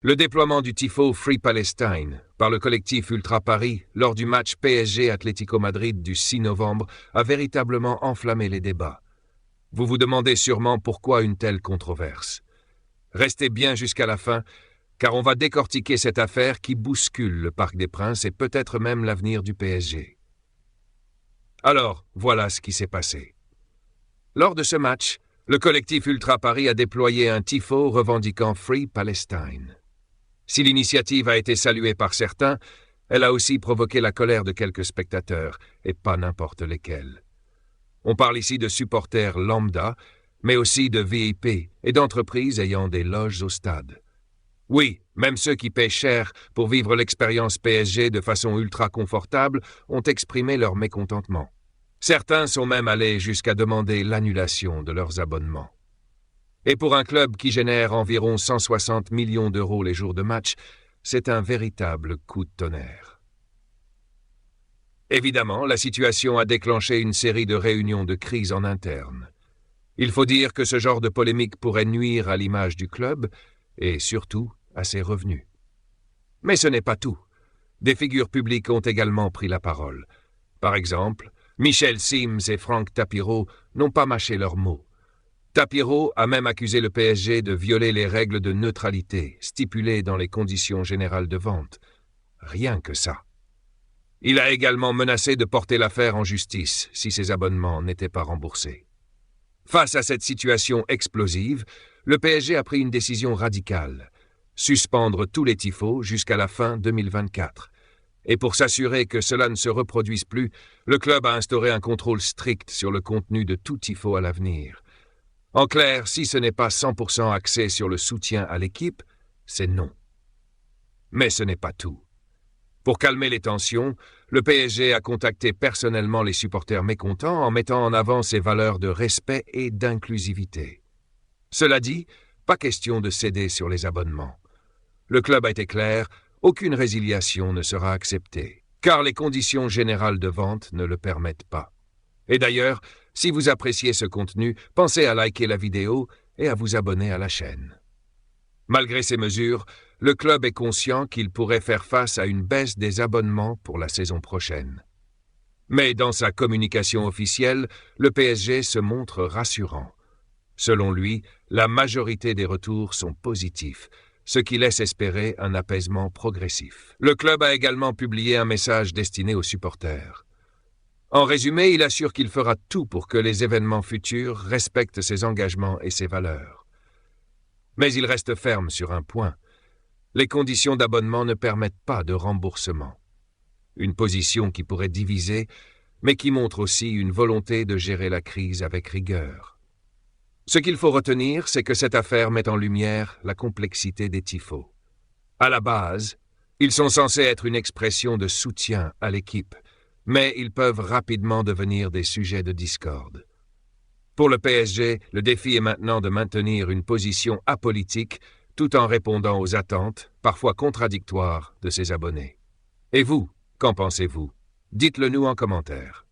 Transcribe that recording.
Le déploiement du tifo Free Palestine par le collectif Ultra Paris lors du match PSG-Atlético Madrid du 6 novembre a véritablement enflammé les débats. Vous vous demandez sûrement pourquoi une telle controverse. Restez bien jusqu'à la fin, car on va décortiquer cette affaire qui bouscule le Parc des Princes et peut-être même l'avenir du PSG. Alors, voilà ce qui s'est passé. Lors de ce match, le collectif Ultra Paris a déployé un tifo revendiquant Free Palestine. Si l'initiative a été saluée par certains, elle a aussi provoqué la colère de quelques spectateurs, et pas n'importe lesquels. On parle ici de supporters lambda, mais aussi de VIP et d'entreprises ayant des loges au stade. Oui, même ceux qui paient cher pour vivre l'expérience PSG de façon ultra confortable ont exprimé leur mécontentement. Certains sont même allés jusqu'à demander l'annulation de leurs abonnements. Et pour un club qui génère environ 160 millions d'euros les jours de match, c'est un véritable coup de tonnerre. Évidemment, la situation a déclenché une série de réunions de crise en interne. Il faut dire que ce genre de polémique pourrait nuire à l'image du club et surtout à ses revenus. Mais ce n'est pas tout. Des figures publiques ont également pris la parole. Par exemple, Michel Sims et Franck Tapiro n'ont pas mâché leurs mots. Tapiro a même accusé le PSG de violer les règles de neutralité stipulées dans les conditions générales de vente. Rien que ça. Il a également menacé de porter l'affaire en justice si ses abonnements n'étaient pas remboursés. Face à cette situation explosive, le PSG a pris une décision radicale, suspendre tous les tifos jusqu'à la fin 2024. Et pour s'assurer que cela ne se reproduise plus, le club a instauré un contrôle strict sur le contenu de tout tifo à l'avenir. En clair, si ce n'est pas 100% axé sur le soutien à l'équipe, c'est non. Mais ce n'est pas tout. Pour calmer les tensions, le PSG a contacté personnellement les supporters mécontents en mettant en avant ses valeurs de respect et d'inclusivité. Cela dit, pas question de céder sur les abonnements. Le club a été clair, aucune résiliation ne sera acceptée, car les conditions générales de vente ne le permettent pas. Et d'ailleurs, si vous appréciez ce contenu, pensez à liker la vidéo et à vous abonner à la chaîne. Malgré ces mesures, le club est conscient qu'il pourrait faire face à une baisse des abonnements pour la saison prochaine. Mais dans sa communication officielle, le PSG se montre rassurant. Selon lui, la majorité des retours sont positifs, ce qui laisse espérer un apaisement progressif. Le club a également publié un message destiné aux supporters. En résumé, il assure qu'il fera tout pour que les événements futurs respectent ses engagements et ses valeurs. Mais il reste ferme sur un point. Les conditions d'abonnement ne permettent pas de remboursement. Une position qui pourrait diviser, mais qui montre aussi une volonté de gérer la crise avec rigueur. Ce qu'il faut retenir, c'est que cette affaire met en lumière la complexité des tifos. À la base, ils sont censés être une expression de soutien à l'équipe, mais ils peuvent rapidement devenir des sujets de discorde. Pour le PSG, le défi est maintenant de maintenir une position apolitique tout en répondant aux attentes, parfois contradictoires, de ses abonnés. Et vous, qu'en pensez-vous? Dites-le nous en commentaire.